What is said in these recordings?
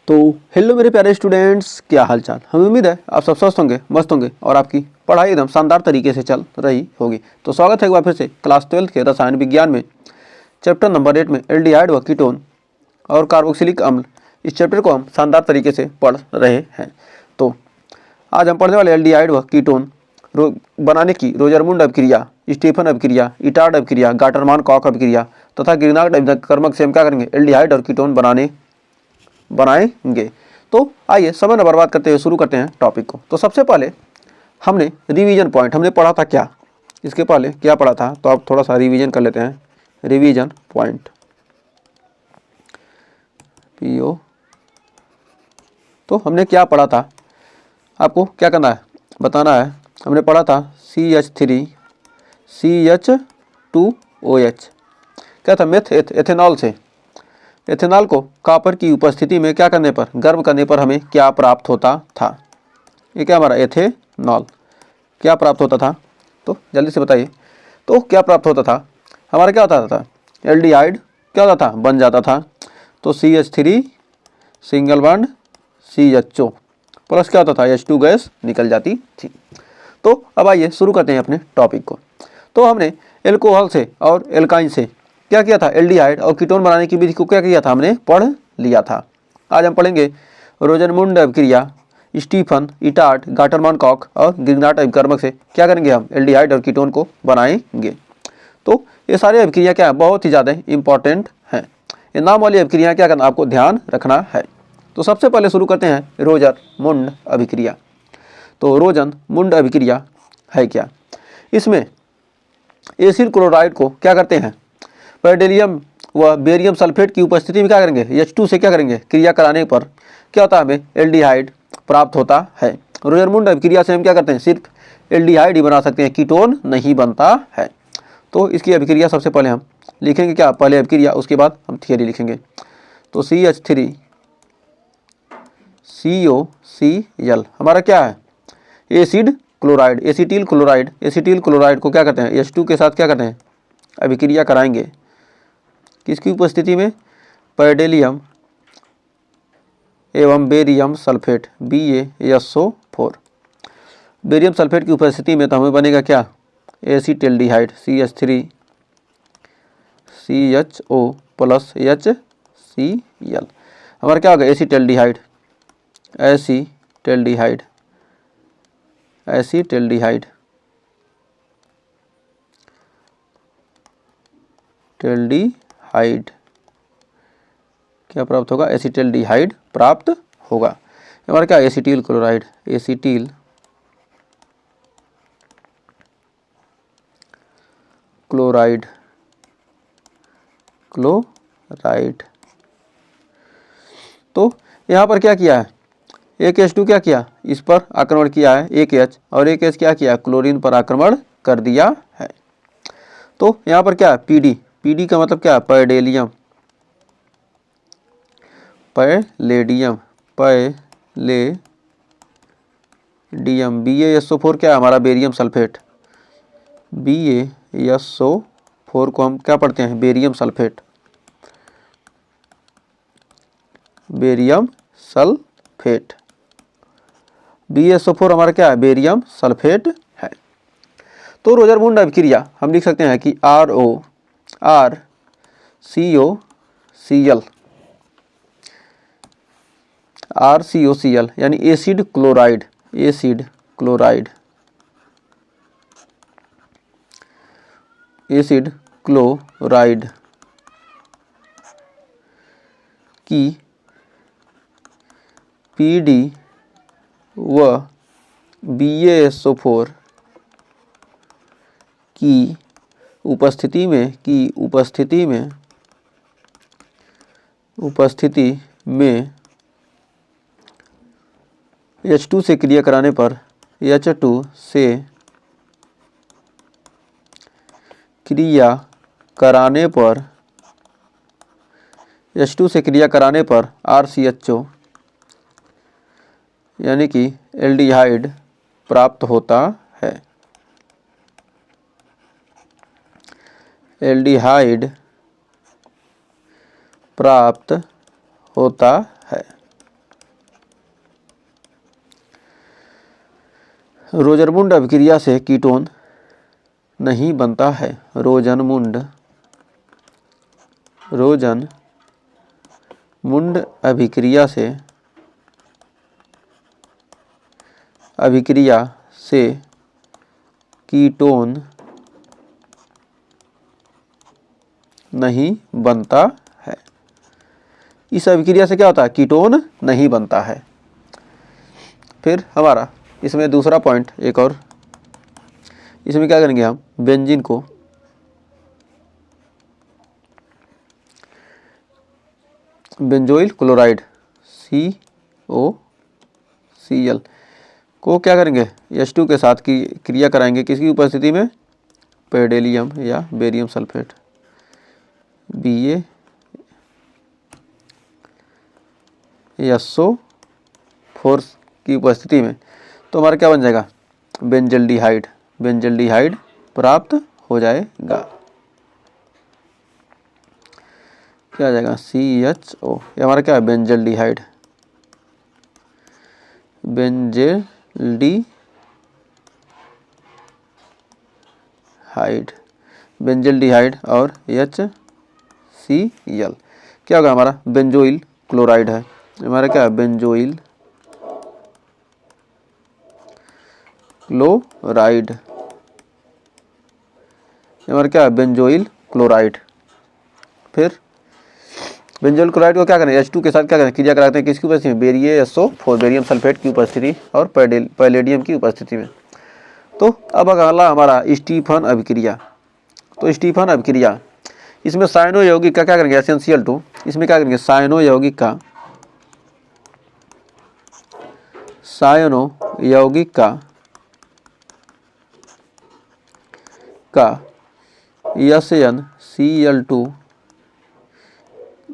तो हेलो मेरे प्यारे स्टूडेंट्स, क्या हाल चाल। हमें उम्मीद है आप सब स्वस्थ होंगे, मस्त होंगे और आपकी पढ़ाई एकदम शानदार तरीके से चल रही होगी। तो स्वागत है एक बार फिर से क्लास 12 के रसायन विज्ञान में चैप्टर नंबर 8 में एल्डिहाइड व कीटोन और कार्बोक्सिलिक अम्ल। इस चैप्टर को हम शानदार तरीके से पढ़ रहे हैं। तो आज हम पढ़ने वाले एल्डिहाइड व कीटोन बनाने की रोजरमुंड अभिक्रिया, स्टीफन अभिक्रिया, इटार्ड अभिक्रिया, गाटरमान कॉक अभिक्रिया तथा ग्रिग्नार्ड अभिकर्मक से हम क्या करेंगे, एल्डिहाइड और कीटोन बनाएंगे। तो आइए समय न बर्बाद करते हुए शुरू करते हैं टॉपिक को। तो सबसे पहले हमने रिवीजन पॉइंट हमने पढ़ा था क्या, इसके पहले क्या पढ़ा था, तो आप थोड़ा सा रिवीजन कर लेते हैं। रिवीजन पॉइंट पीओ, तो हमने क्या पढ़ा था, आपको क्या करना है बताना है। हमने पढ़ा था CH3 CH2OH, क्या था, एथेनॉल से, एथेनॉल को कॉपर की उपस्थिति में क्या करने पर, गर्म करने पर हमें क्या प्राप्त होता था। ये क्या हमारा एथेनॉल क्या प्राप्त होता था, तो जल्दी से बताइए। तो क्या प्राप्त होता था, हमारा क्या होता था, एल्डिहाइड क्या होता था, बन जाता था। तो CH3 single bond CHO plus क्या होता था, H2 गैस निकल जाती थी। तो अब आइए शुरू करते हैं अपने टॉपिक को। तो हमने एल्कोहल से और एल्काइन से क्या किया था, एल्डिहाइड और कीटोन बनाने की विधि को क्या किया था, हमने पढ़ लिया था। आज हम पढ़ेंगे रोजरमुंड अभिक्रिया, स्टीफन, इटार्ड, गाटरमान कॉक और ग्रिग्नार्ड अभिकर्मक से क्या करेंगे, हम एल्डिहाइड और कीटोन को बनाएंगे। तो ये सारी अभिक्रिया क्या है, बहुत ही ज़्यादा इंपॉर्टेंट हैं। ये नाम वाली अभिक्रिया क्या करना, आपको ध्यान रखना है। तो सबसे पहले शुरू करते हैं रोजरमुंड अभिक्रिया। तो रोजरमुंड अभिक्रिया है क्या, इसमें एसिड क्लोराइड को क्या करते हैं, पैरेडियम व बेरियम सल्फेट की उपस्थिति में क्या करेंगे, H2 से क्या करेंगे, क्रिया कराने पर क्या होता है, हमें एल्डिहाइड प्राप्त होता है। रोजरमुंड अभिक्रिया से हम क्या करते हैं, सिर्फ एल्डिहाइड ही बना सकते हैं, कीटोन नहीं बनता है। तो इसकी अभिक्रिया सबसे पहले हम लिखेंगे क्या, पहले अभिक्रिया उसके बाद हम थियरी लिखेंगे। तो CH3 COCl हमारा क्या है, acid chloride, acetyl chloride, acetyl chloride को क्या करते हैं, H2 के साथ क्या करते हैं, अभिक्रिया कराएंगे, किसकी उपस्थिति में, पैरेडियम एवं barium sulphate BaSO4, barium sulphate की उपस्थिति में तो हमें बनेगा क्या, acetaldehyde CH3 CHO plus HCl, हमारा क्या होगा, एसिटेल्डिहाइड एसिटेल्डिहाइड एसिटेल्डिहाइड टेल्डिहाइड क्या प्राप्त होगा, एसिटेल्डिहाइड प्राप्त होगा। हमारा क्या, acetyl chloride, acetyl chloride chloride. तो यहाँ पर क्या किया है, एक H2 क्या किया, इस पर आक्रमण किया है, एक H, और एक H क्या किया, क्लोरीन पर आक्रमण कर दिया है। तो यहाँ पर क्या है, PD का मतलब क्या है, पैरेडियम पैलेडियम BaSO4 क्या है, हमारा बेरियम सल्फेट, BaSO4 को हम क्या पढ़ते हैं, barium sulphate, barium sulphate, BaSO4 हमारा क्या है, बेरियम सल्फेट है। तो रोजरमुंड अभिक्रिया हम लिख सकते हैं कि RCOCl यानी acid chloride, acid chloride, acid chloride की PD व BaSO4 की उपस्थिति में H2 से क्रिया कराने पर, H2 से क्रिया कराने पर, H2 से क्रिया कराने पर RCHO यानी कि एल्डिहाइड प्राप्त होता है, एल्डिहाइड प्राप्त होता है। रोजरमुंड अभिक्रिया से कीटोन नहीं बनता है। रोजनमुंड अभिक्रिया से कीटोन नहीं बनता है। इस अभिक्रिया से क्या होता है? कीटोन नहीं बनता है। फिर हमारा इसमें दूसरा पॉइंट एक और, इसमें क्या करेंगे हम, बेंजीन को बेंजोइल क्लोराइड COCl को क्या करेंगे, H2 के साथ की क्रिया कराएंगे। किसकी उपस्थिति में? पेडेलियम या बेरियम सल्फेट BaSO4 की उपस्थिति में। तो हमारा क्या बन जाएगा? बेंजल्डिहाइड प्राप्त हो जाएगा। क्या आ जाएगा? CHO। ये हमारा क्या है? बेंजल्डिहाइड और HCl। क्या होगा? हमारा बेंजोइल क्लोराइड है। हमारा क्या है? Benzoyl chloride. हमारा क्या है? Benzoyl chloride. फिर बेंजोइल क्लोराइड को क्या करें? H2 के साथ क्या करें? क्रिया कराते हैं। किसकी उपस्थिति में? BaSO4 बेरियम सल्फेट की उपस्थिति और पैलेडियम की उपस्थिति में। तो अब अगला हमारा स्टीफन अभिक्रिया। तो स्टीफन अभिक्रिया, इसमें साइनो यौगिक का क्या करेंगे? SnCl2। इसमें क्या करेंगे? साइनो यौगिक का SnCl2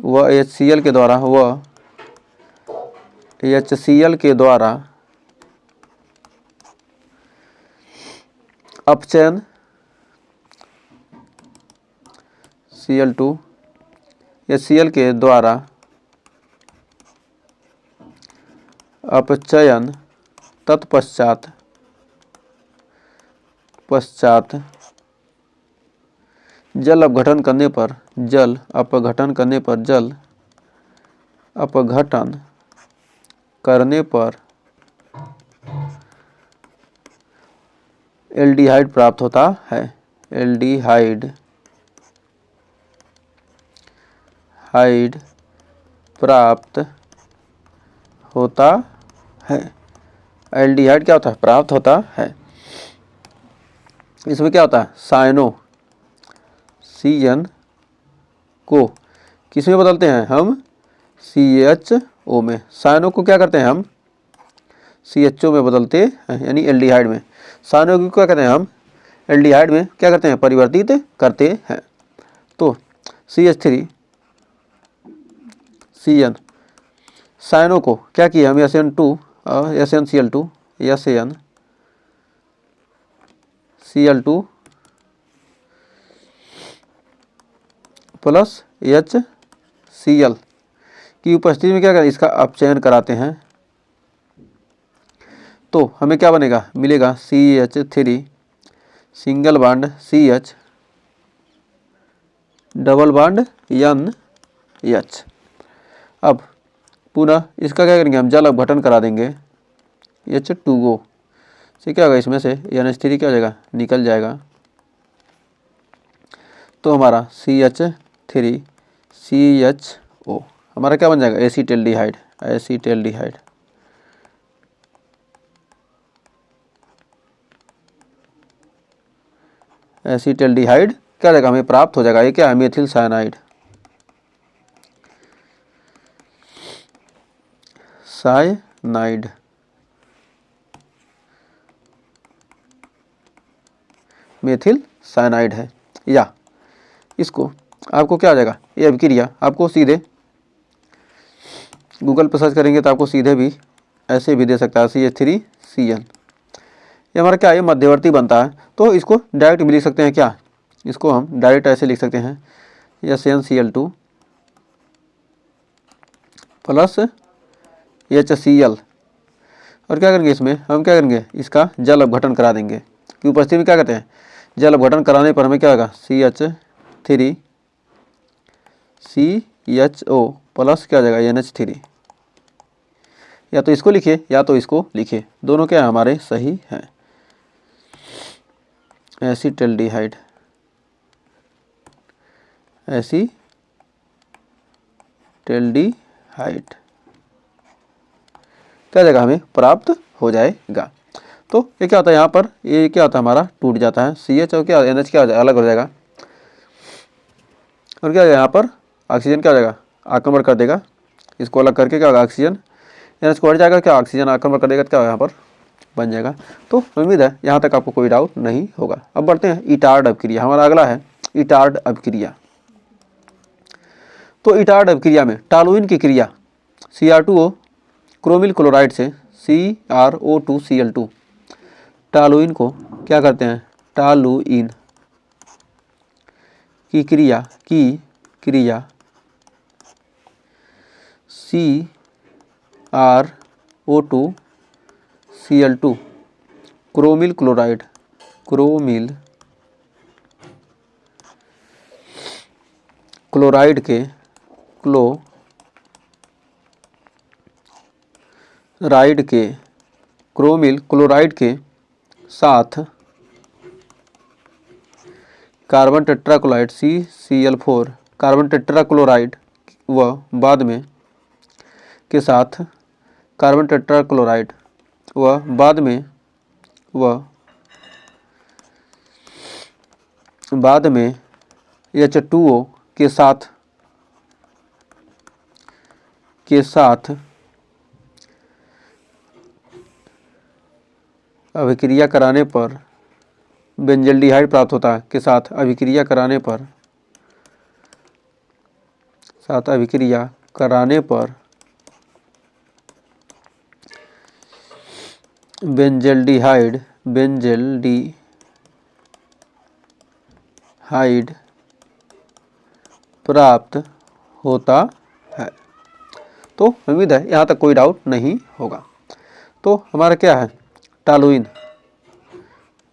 व HCl के द्वारा अपचयन Cl2 HCl के द्वारा अपचयन तत्पश्चात जल अपघटन करने पर एल्डिहाइड प्राप्त होता है। एल्डिहाइड प्राप्त होता है। एल्डिहाइड क्या होता है? प्राप्त होता है। इसमें क्या होता है? साइनो CN को किस में बदलते हैं हम? CHO में। साइनो को क्या करते हैं हम? CHO में बदलते हैं, यानी एल्डिहाइड में। साइनो को क्या कहते हैं हम? एल्डिहाइड में क्या करते हैं? परिवर्तित करते हैं। तो CH3CN साइनो को क्या किया हम? SnCl2 प्लस HCl की उपस्थिति में क्या करें? इसका अपचयन कराते हैं। तो हमें क्या बनेगा? मिलेगा CH3 single bond CH double bond NH। अब पुनः इसका क्या करेंगे हम? जल अपघटन करा देंगे। H2O से क्या होगा? इसमें से NH3 क्या हो जाएगा? निकल जाएगा। तो हमारा CH3CHO हमारा क्या बन जाएगा? एसीटेल्डिहाइड। एसीटेल्डिहाइड क्या जाएगा? हमें प्राप्त हो जाएगा। ये क्या है? Methyl cyanide. मेथिल साइनाइड है। या इसको आपको क्या आ जाएगा? ये अभिक्रिया आपको सीधे गूगल पर सर्च करेंगे तो आपको सीधे भी ऐसे भी दे सकता है, CH3CN। ये हमारा क्या है? मध्यवर्ती बनता है। तो इसको डायरेक्ट भी लिख सकते हैं। क्या इसको हम डायरेक्ट ऐसे लिख सकते हैं? SnCl2 प्लस HCl और क्या करेंगे इसमें हम क्या करेंगे, इसका जल अपघटन करा देंगे कि उपस्थिति में क्या कहते हैं, जल अपघटन कराने पर हमें क्या होगा, CH3CHO प्लस क्या हो जाएगा NH3। या तो इसको लिखिए या तो इसको लिखिए, दोनों क्या हमारे सही हैं। एसीटल्डिहाइड क्या जाएगा हमें प्राप्त हो जाएगा। तो ये क्या होता है यहाँ पर, ये क्या होता है हमारा टूट जाता है, CH और क्या NH क्या हो जाएगा, अलग हो जाएगा। और क्या यहाँ पर ऑक्सीजन क्या हो जाएगा, आक्रमण कर देगा, इसको अलग करके क्या होगा ऑक्सीजन NH को हट जाएगा, क्या ऑक्सीजन आक्रमण कर देगा, क्या यहाँ पर बन जाएगा। तो उम्मीद है यहाँ तक आपको कोई डाउट नहीं होगा। अब बढ़ते हैं इटार्ड अभिक्रिया, हमारा अगला है इटार्ड अभिक्रिया। तो इटार्ड अभिक्रिया में टॉलुइन की क्रिया Cr2O क्रोमिल क्लोराइड से CrO2Cl2, टॉलुइन को क्या करते हैं, टॉलुइन की क्रिया CrO2Cl2 chromyl chloride chromyl chloride के साथ carbon tetrachloride CCl4 carbon tetrachloride व बाद में के साथ कार्बन टेट्राक्लोराइड व बाद में H2O के साथ अभिक्रिया कराने पर बेंजल्डिहाइड प्राप्त होता है, के साथ अभिक्रिया कराने पर बेंजल्डिहाइड प्राप्त होता है। तो उम्मीद है यहाँ तक कोई डाउट नहीं होगा। तो हमारा क्या है टॉलुइन,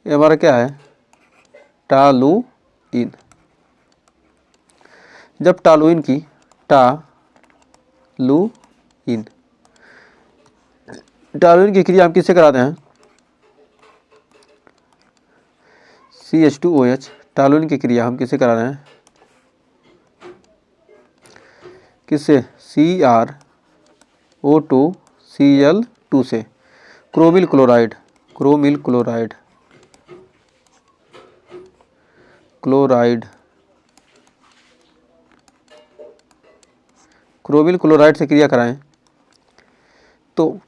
ये हमारा क्या है टॉलुइन। जब टॉलुइन की क्रिया हम किससे कराते हैं, CH2OH, टॉलुइन की क्रिया हम किससे करा रहे हैं, किससे, CrO2Cl2 से, क्रोमिल क्लोराइड क्रोमिल क्लोराइड से क्रिया कराएं। तो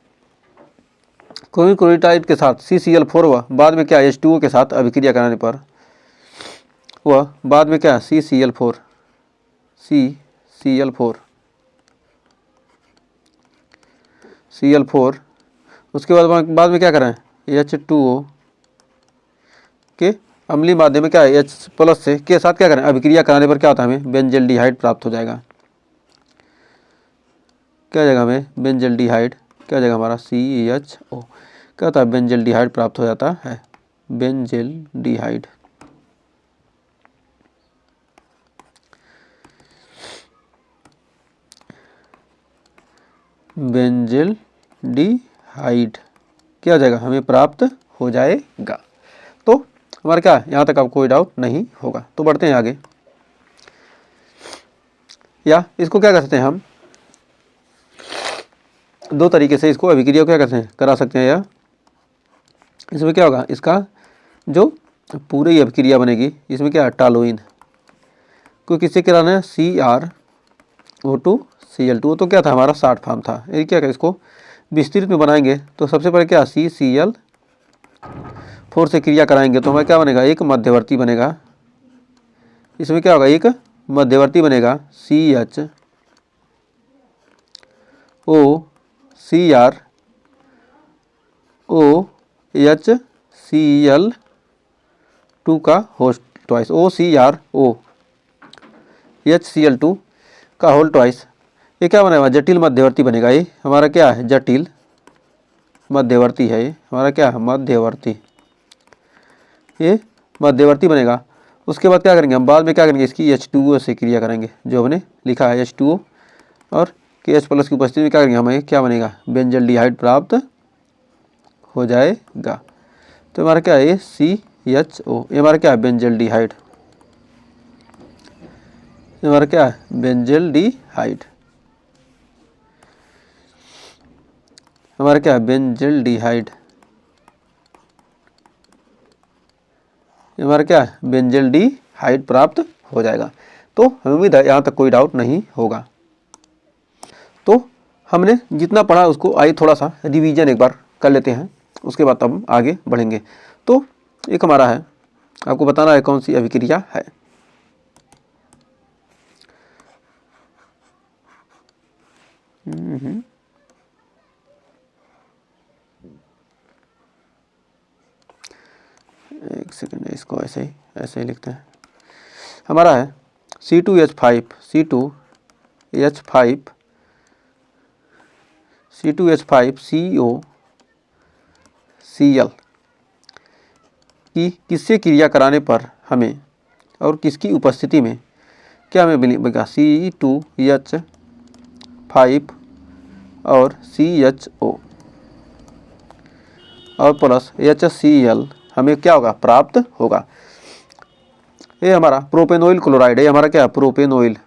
क्रोमिल क्लोराइड के साथ CCl4 व बाद में क्या H2O के साथ अभिक्रिया कराने पर वह बाद में क्या CCl4 उसके बाद में क्या करें H2O के अम्लीय माध्यम में क्या है H+ से के साथ क्या करें अभिक्रिया कराने पर क्या होता है हमें बेंजल्डिहाइड प्राप्त हो जाएगा। क्या हो जाएगा हमें बेंजल्डिहाइड, क्या हो जाएगा हमारा CHO, क्या होता है बेंजल्डिहाइड प्राप्त हो जाता है, बेंजल्डिहाइड। क्या हो जाएगा हमें प्राप्त हो जाएगा। तो हमारा क्या यहाँ तक आपको कोई डाउट नहीं होगा। तो बढ़ते हैं आगे, या इसको क्या कर सकते हैं हम दो तरीके से इसको अभिक्रिया क्या करते हैं करा सकते हैं। या इसमें क्या होगा, इसका जो पूरी अभिक्रिया बनेगी इसमें क्या है टॉलुइन को किससे कराना है CrO2Cl2, तो क्या था हमारा 60 फॉर्म था। ये क्या इसको विस्तृत में बनाएंगे तो सबसे पहले क्या CCl4 से क्रिया कराएंगे तो हमें क्या बनेगा, एक मध्यवर्ती बनेगा। इसमें क्या होगा, एक मध्यवर्ती बनेगा CHCl2 का होल ट्वाइस, OCrOHCl2 का होल ट्वाइस। ये क्या बनेगा, जटिल मध्यवर्ती बनेगा। ये हमारा क्या है जटिल मध्यवर्ती है, ये हमारा क्या है मध्यवर्ती, ये मध्यवर्ती बनेगा। उसके बाद क्या करेंगे हम, बाद में क्या करेंगे इसकी H2O से क्रिया करेंगे, जो हमने लिखा है H2O और KH प्लस की उपस्थिति में क्या करेंगे हमें क्या बनेगा बेंजल्डिहाइड प्राप्त हो जाएगा। तो हमारा क्या है CHO, ये हमारा क्या है बेंजल्डिहाइड, हमारा क्या है बेंजल्डिहाइड, हमारा क्या है बेंजल्डिहाइड, हमारा क्या है बेंजल्डिहाइड प्राप्त हो जाएगा। तो हमें उम्मीद है यहाँ तक कोई डाउट नहीं होगा। तो हमने जितना पढ़ा उसको आइए थोड़ा सा रिवीजन एक बार कर लेते हैं, उसके बाद तब हम आगे बढ़ेंगे। तो एक हमारा है, आपको बताना है कौन सी अभिक्रिया है। एक सेकंड, इसको ऐसे ही लिखते हैं। हमारा है C2H5 C2H5 CO Cl की किससे क्रिया कराने पर हमें और किसकी उपस्थिति में क्या हमें मिलेगा C2H5 और CHO और प्लस HCl हमें क्या होगा प्राप्त होगा। ये हमारा प्रोपेनोइल क्लोराइड है, हमारा क्या प्रोपेनोइल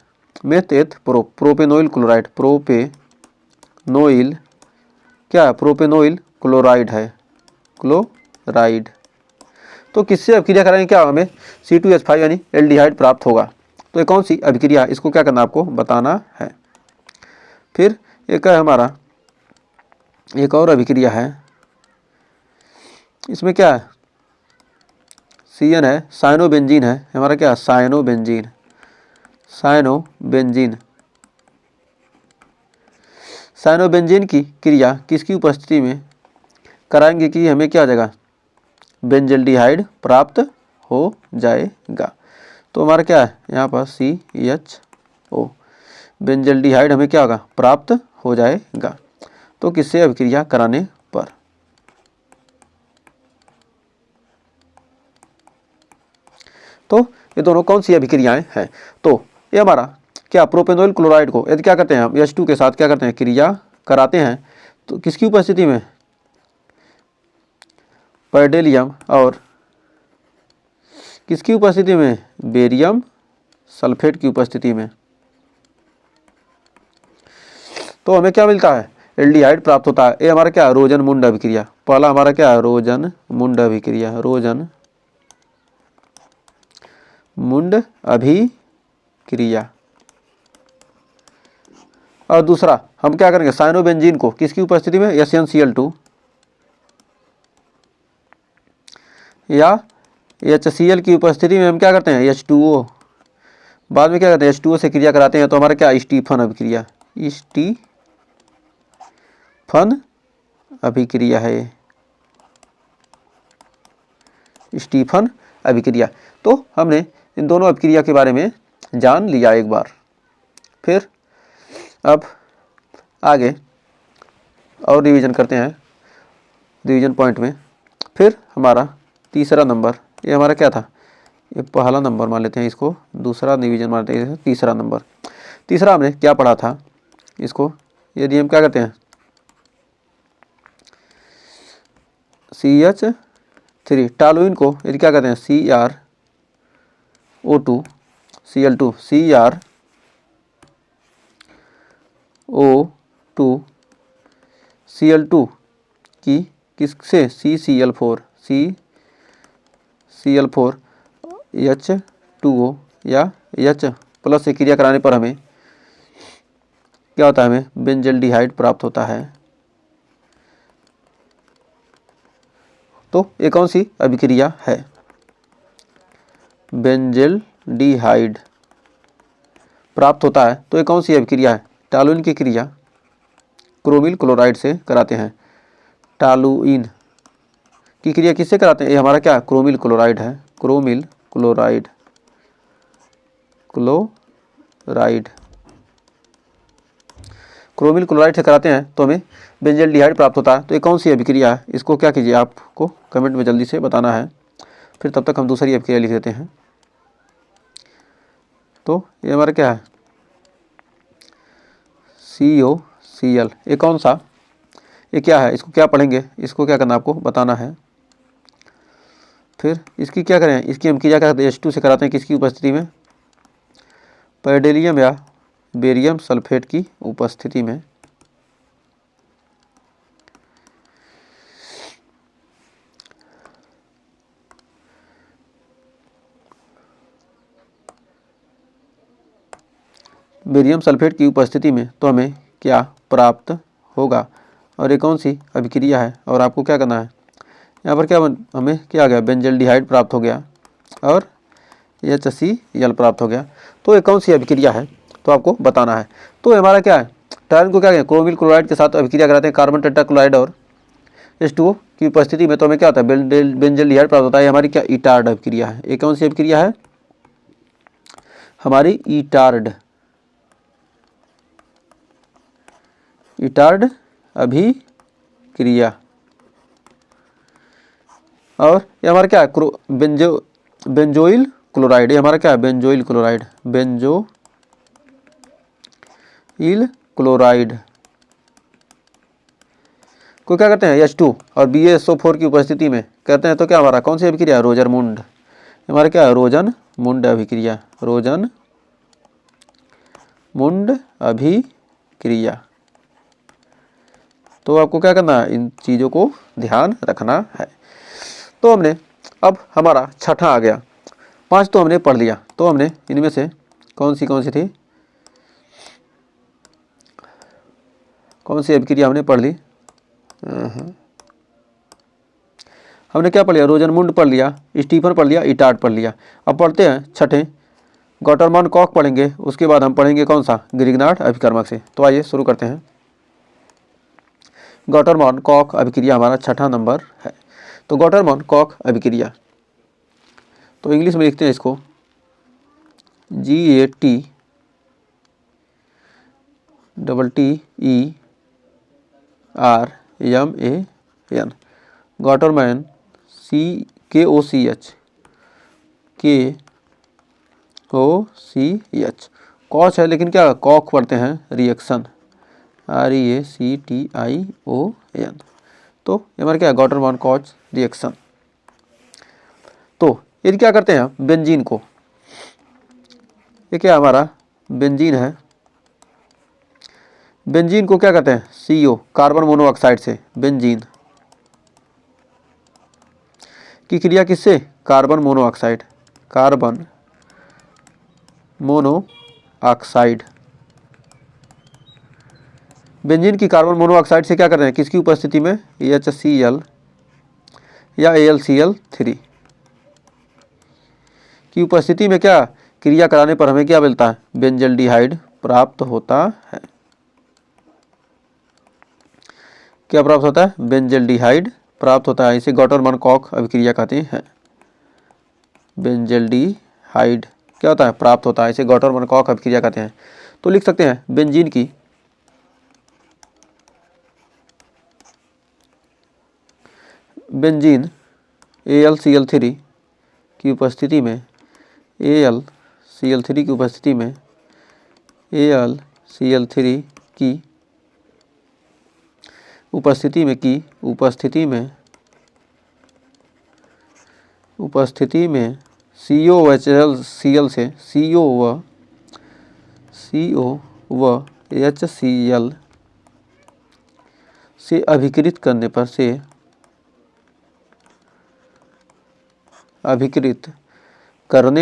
मेथेट प्रोपेनोइल क्लोराइड, प्रोपेनोइल क्या प्रोपेनोइल क्लोराइड है, क्लोराइड। तो किससे अभिक्रिया कराएंगे क्या हमें C2H5 यानी एल्डिहाइड प्राप्त होगा। तो ये कौन सी अभिक्रिया, इसको क्या करना आपको बताना है। फिर एक है हमारा एक और अभिक्रिया है, इसमें क्या है CN है, साइनोबेंजीन है, हमारा क्या साइनोबेंजीन, साइनोबेंजीन, साइनोबेंजीन की क्रिया किसकी उपस्थिति में कराएंगे कि हमें क्या आ जाएगा बेंजल्डिहाइड प्राप्त हो जाएगा। तो हमारा क्या है यहाँ पर CHO बेंजल्डिहाइड हमें क्या होगा प्राप्त हो जाएगा। तो किससे अभिक्रिया कराने पर, तो ये दोनों कौन सी अभिक्रियाएं हैं। तो ये हमारा क्या प्रोपेनोइल क्लोराइड को यदि क्या करते हैं हम H2 के साथ क्या करते हैं क्रिया कराते हैं, तो किसकी उपस्थिति में पैडेलियम और किसकी उपस्थिति में बेरियम सल्फेट की उपस्थिति में, तो हमें क्या मिलता है एल्डिहाइड प्राप्त होता है। ये हमारा क्या रोजन-मुंड अभिक्रिया, पहला हमारा क्या रोजन-मुंड अभिक्रिया, रोजन-मुंड अभिक्रिया। और दूसरा हम क्या करेंगे साइनोबेंजीन को किसकी उपस्थिति में SnCl2 या HCl की उपस्थिति में हम क्या करते हैं H2O, बाद में क्या करते हैं H2O से क्रिया कराते हैं। तो हमारा क्या स्टीफन अभिक्रिया, स्टीफन अभिक्रिया है, स्टीफन अभिक्रिया। तो हमने इन दोनों अभिक्रिया के बारे में जान लिया एक बार। फिर अब आगे और रिवीजन करते हैं रिवीजन पॉइंट में। फिर हमारा तीसरा नंबर, ये हमारा क्या था ये पहला नंबर मान लेते हैं, इसको दूसरा रिवीजन मान लेते हैं, तीसरा नंबर। तीसरा हमने क्या पढ़ा था, इसको यदि हम क्या करते हैं CH3 टॉलुइन को यदि क्या कहते हैं CrO2 Cl2 CrO2 Cl2 की किससे CCl4 H2O या H प्लस से क्रिया कराने पर हमें क्या होता है हमें बेंजल्डिहाइड प्राप्त होता है। तो ये कौन सी अभिक्रिया है बेंजल्डिहाइड प्राप्त होता है। तो ये कौन सी अभिक्रिया है टॉलुइन की क्रिया क्रोमिल क्लोराइड से कराते हैं, टॉलुइन की क्रिया किससे कराते हैं, ये हमारा क्या क्रोमिल क्लोराइड है, क्रोमिल क्लोराइड क्रोमिल क्लोराइड से कराते हैं तो हमें बेंजल्डिहाइड प्राप्त होता है। तो ये कौन सी अभिक्रिया है, इसको क्या कीजिए आपको कमेंट में जल्दी से बताना है, फिर तब तक हम दूसरी अभिक्रिया लिख देते हैं। तो ये हमारा क्या है, COCl। ये कौन सा, ये क्या है, इसको क्या पढ़ेंगे, इसको क्या करना आपको बताना है। फिर इसकी क्या करें, इसकी हम क्या करते हैं, H2 से कराते हैं किसकी उपस्थिति में, पैरेडियम या बेरियम सल्फेट की उपस्थिति में। बेरियम सल्फेट की उपस्थिति में तो हमें क्या प्राप्त होगा, और ये कौन सी अभिक्रिया है, और आपको क्या करना है, यहाँ पर क्या हमें क्या आ गया, बेंजल्डिहाइड प्राप्त हो गया और HCl प्राप्त हो गया। तो ये कौन सी अभिक्रिया है तो आपको बताना है। तो हमारा क्या है, टायरन को क्या कहें, क्रोमिल क्लोराइड के साथ अभिक्रिया कराते हैं, कार्बन टेट्राक्लोराइड और H2O की उपस्थिति में, तो हमें क्या होता है, बेंजल्डिहाइड प्राप्त होता है। हमारी क्या इटार्ड अभिक्रिया है, ये कौन सी अभिक्रिया है, हमारी इटार्ड अभिक्रिया। और ये हमारा क्या है, बेंजोइल क्लोराइड, ये हमारा क्या है, बेंजोइल क्लोराइड को क्या करते हैं, H2 और BaSO4 की उपस्थिति में कहते हैं, तो क्या हमारा कौन सी अभिक्रिया, रोजरमुंड, हमारा क्या है, रोजनमुंड अभिक्रिया, रोजनमुंड अभिक्रिया। तो आपको क्या करना है, इन चीज़ों को ध्यान रखना है। तो हमने अब हमारा छठा आ गया, 5 तो हमने पढ़ लिया। तो हमने इनमें से कौन सी थी, कौन सी अभिक्रिया हमने पढ़ ली, हमने क्या पढ़ लिया, रोजनमुंड पढ़ लिया, स्टीफन पढ़ लिया, इटार्ड पढ़ लिया। अब पढ़ते हैं छठे, गॉटरमॉन कॉक पढ़ेंगे, उसके बाद हम पढ़ेंगे कौन सा, ग्रिग्नार्ड अभिकर्मक से। तो आइए शुरू करते हैं। गॉटरमॉन कॉक अभिक्रिया हमारा छठा नंबर है। तो गॉटरमॉन कॉक अभिक्रिया, तो इंग्लिश में लिखते हैं इसको GATTERMAN, गॉटरमैन KOCH, कॉच है लेकिन क्या कॉक पढ़ते हैं, रिएक्शन REACTION। तो ये हमारा क्या है, गॉटरमॉन कॉच रिएक्शन। तो ये क्या करते हैं, बेंजीन को, ये क्या हमारा बेंजीन है, बेंजीन को क्या कहते हैं, CO, कार्बन मोनोऑक्साइड से, बेंजीन की क्रिया किससे, कार्बन मोनोऑक्साइड, बेंजीन की कार्बन मोनोऑक्साइड से क्या करते हैं, किसकी उपस्थिति में, HCl या AlCl3 की उपस्थिति में क्या क्रिया कराने पर हमें क्या मिलता है, बेंजल्डिहाइड प्राप्त होता है। क्या प्राप्त होता है, बेंजल्डिहाइड प्राप्त होता है। इसे गॉटरमॉन कॉक अभिक्रिया कहते हैं। बेंजल्डिहाइड क्या होता है, प्राप्त होता है, इसे गॉटरमॉन कॉक अभिक्रिया कहते हैं। तो लिख सकते हैं बेंजीन की AlCl3 की उपस्थिति में, AlCl3 की उपस्थिति में, AlCl3 की उपस्थिति में COHCl से, CO व HCl से अभिकृत करने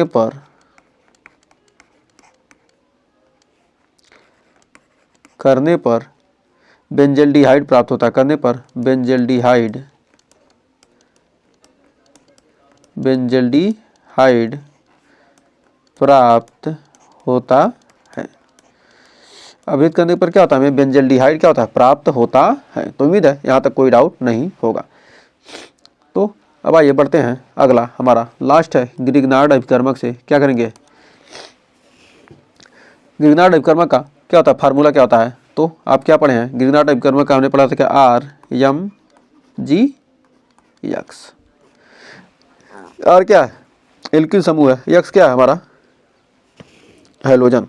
पर, करने पर बेंजल्डिहाइड प्राप्त होता है, करने पर बेंजल्डिहाइड प्राप्त होता है। अभिकृत करने पर क्या होता है, हमें बेंजल्डिहाइड क्या होता है, प्राप्त होता है। तो उम्मीद है यहाँ तक कोई डाउट नहीं होगा। तो अब आइए बढ़ते हैं, अगला हमारा लास्ट है, ग्रिग्नार्ड अभिकर्मक से क्या करेंगे। ग्रिग्नार्ड अभिकर्मक का क्या होता है, फार्मूला क्या होता है, तो आप क्या पढ़े हैं, ग्रीगनार्ड अभिकर्मक का हमने पढ़ा था क्या, R M G X. R क्या है, एल्किल समूह है, एक्स क्या है हमारा, हैलोजन।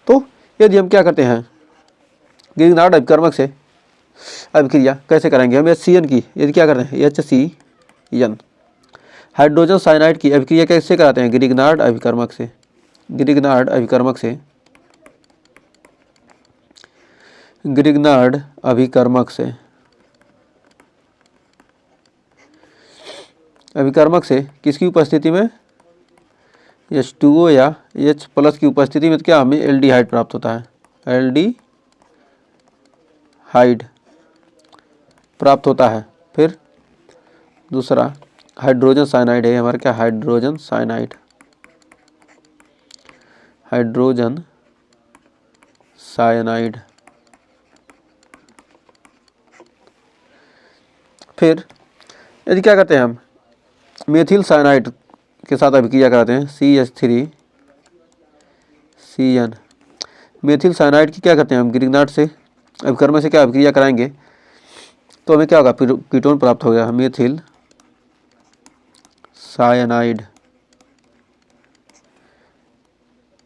तो यदि हम क्या करते हैं, ग्रीगनार्ड अभिकर्मक से अभिक्रिया कैसे करेंगे हम, HCN की यदि क्या करते हैं HCN, हाइड्रोजन साइनाइड की अभिक्रिया कैसे कराते हैं, ग्रीगनार्ड अभिकर्मक से, ग्रीगनार्ड अभिकर्मक से, ग्रीगनार्ड अभिकर्मक से, अभिकर्मक से किसकी उपस्थिति में, H2O या H प्लस की उपस्थिति में, तो क्या हमें एल्डिहाइड प्राप्त होता है, एल्डिहाइड प्राप्त होता है। फिर दूसरा हाइड्रोजन साइनाइड है हमारा, क्या, हाइड्रोजन साइनाइड, हाइड्रोजन साइनाइड। फिर यदि क्या करते हैं हम, मेथिल साइनाइड के साथ अभिक्रिया कराते हैं, CH3CN, मेथिल साइनाइड की क्या करते हैं हम, ग्रीगनार्ड से अभिकर्मक से क्या अभिक्रिया कराएंगे, तो हमें क्या होगा, कीटोन प्राप्त हो गया, मेथिल साइनाइड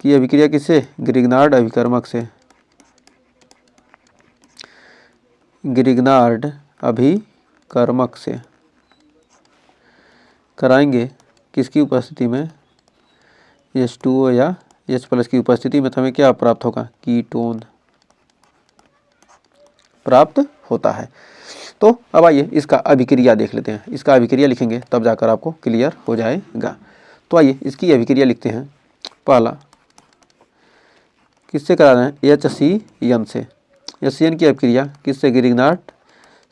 की अभिक्रिया किससे, ग्रीगनार्ड अभिकर्मक से, ग्रीगनार्ड अभिकर्मक से कराएंगे, किसकी उपस्थिति में, H2O या H प्लस की उपस्थिति में, तो हमें क्या प्राप्त होगा, कीटोन प्राप्त होता है। तो अब आइए इसका अभिक्रिया देख लेते हैं, इसका अभिक्रिया लिखेंगे तब जाकर आपको क्लियर हो जाएगा। तो आइए इसकी अभिक्रिया लिखते हैं। पहला किससे करा रहे हैं, HCN से, HCN की अभिक्रिया किससे, ग्रीगनार्ड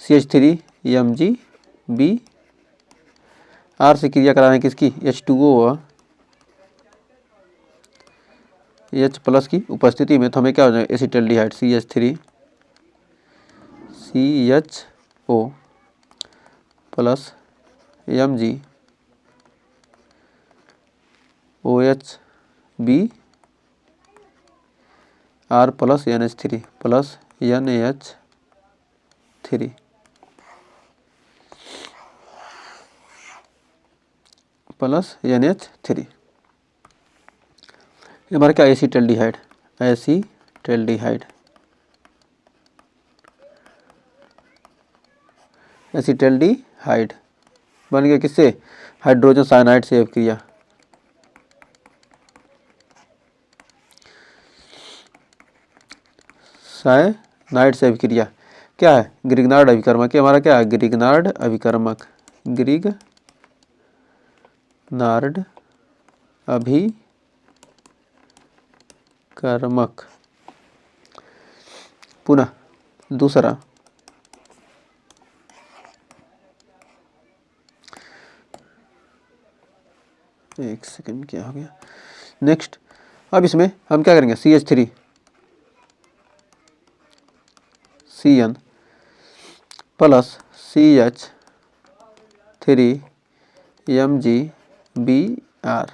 CH3MgB, आर से क्रिया करा रहे हैं किसकी, H2O H प्लस की उपस्थिति में, तो हमें क्या हो जाएगा, acetaldehyde CH3CHO plus MgOHB R plus NH3 plus NH3 plus NH3, हमारा क्या, एसिटल्डिहाइड, एसिटल्डिहाइड, एसिटल्डिहाइड बन गया किससे, हाइड्रोजन साइनाइड से अभिक्रिया, साइनाइड से अभिक्रिया, क्या है, ग्रीगनार्ड अभिकर्मक, हमारा क्या है, ग्रीगनार्ड अभिकर्मक, ग्रीगनार्ड अभिकर्मक। पुनः दूसरा एक सेकंड, क्या हो गया, नेक्स्ट अब इसमें हम क्या करेंगे, CH3CN प्लस CH3MgBr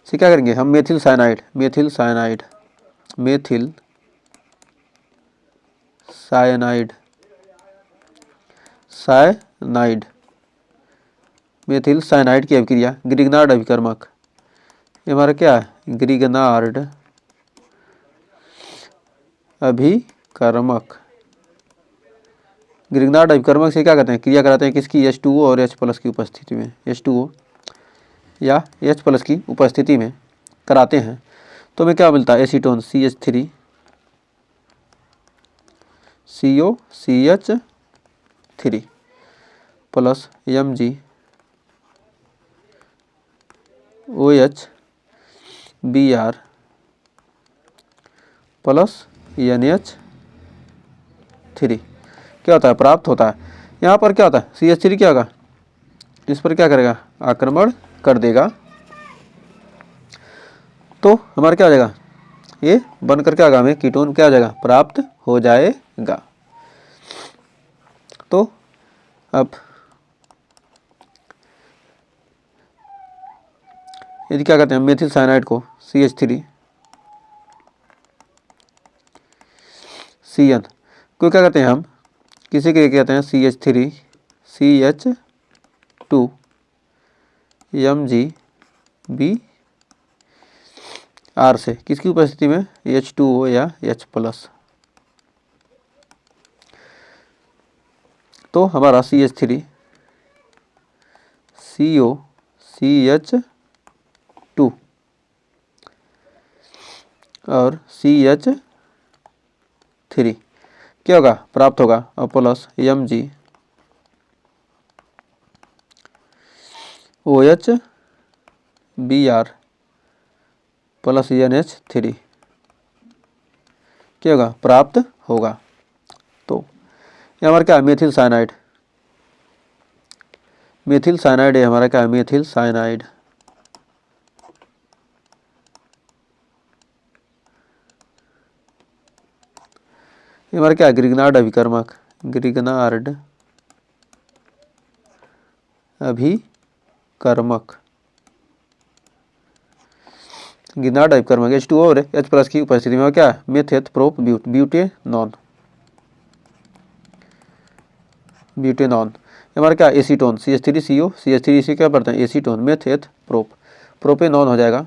से क्या करेंगे हम, methyl cyanide, methyl cyanide, methyl cyanide, cyanide, methyl cyanide की अभिक्रिया, ग्रीगनार्ड अभिकर्मक, ये हमारा क्या है, ग्रीगनार्ड अभिकर्मक, ग्रीगनार्ड अभिकर्मक से क्या करते हैं, क्रिया कराते हैं किसकी, H2O और H प्लस की उपस्थिति में, H2O या H प्लस की उपस्थिति में कराते हैं, तो हमें क्या मिलता है, acetone CH3COCH3 plus MgOHBr plus NH3 क्या होता है, प्राप्त होता है। यहाँ पर क्या होता है, CH3 क्या होगा, इस पर क्या करेगा, आक्रमण कर देगा, तो हमारा क्या हो जाएगा, ये बनकर क्या होगा, हमें कीटोन क्या हो जाएगा, प्राप्त हो जाएगा। तो अब यदि क्या करते हैं, मेथिल साइनाइड को Cn को क्या कहते हैं हम, किसी के कहते हैं CH3 CH2 MgBr से, किसकी उपस्थिति में, H2O या H+। तो हमारा CH3 CO CH2 और CH3 क्या होगा, प्राप्त होगा, और plus MgOH Br plus NH3 क्या होगा, प्राप्त होगा। तो ये हमारा क्या है, मेथिल साइनाइड। मेथिल साइनाइड है हमारा क्या है, मेथिल साइनाइड। ये हमारा क्या है, ग्रिग्नार्ड अभिकर्मक। ग्रिग्नार्ड अभिकर्मक, ग्रिग्नार्ड अभिकर्मक H2O और H+ की उपस्थिति में क्या है, मेथेट प्रोप ब्यूटेनॉन। ब्यूटेनॉन हमारा क्या, एसीटोन CH3CO CH3 क्या पढ़ते हैं, एसीटोन। मेथेट प्रोप, प्रोपेनॉन हो जाएगा,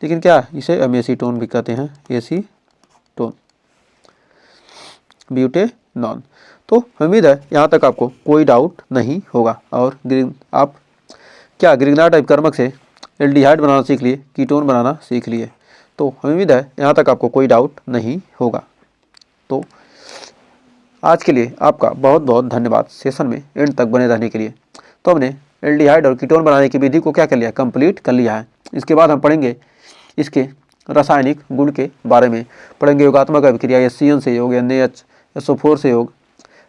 लेकिन क्या इसे हम एसीटोन भी कहते हैं, एसीटोन ब्यूटेनॉन। तो उम्मीद है यहाँ तक आपको कोई डाउट नहीं होगा। और आप क्या ग्रिग्नार्ड अभिकर्मक से एल्डिहाइड बनाना सीख लिए, कीटोन बनाना सीख लिए। तो उम्मीद है यहाँ तक आपको कोई डाउट नहीं होगा। तो आज के लिए आपका बहुत बहुत धन्यवाद सेशन में एंड तक बने रहने के लिए। तो हमने एल्डिहाइड और कीटोन बनाने की विधि को क्या कर लिया, कंप्लीट कर लिया है। इसके बाद हम पढ़ेंगे इसके रासायनिक गुण के बारे में, पढ़ेंगे योगात्मक अभिक्रिया, HCN से योग, NaH SO4 से योग,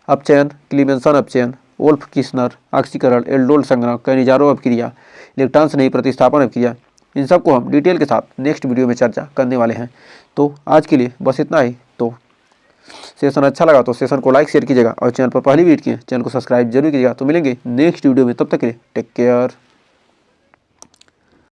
अपचयन, क्लीमेंसन अपचयन, वोल्फ किस्नर ऑक्सीकरण, एल्डोल संग्रह, कैनिजारो अभिक्रिया, इलेक्ट्रॉन स्नेही प्रतिस्थापन अभिक्रिया, इन सबको हम डिटेल के साथ नेक्स्ट वीडियो में चर्चा करने वाले हैं। तो आज के लिए बस इतना ही। तो सेशन अच्छा लगा तो सेशन को लाइक शेयर कीजिएगा, और चैनल पर पहली विजिट किए चैनल को सब्सक्राइब जरूर कीजिएगा। तो मिलेंगे नेक्स्ट वीडियो में, तब तक के लिए टेक केयर।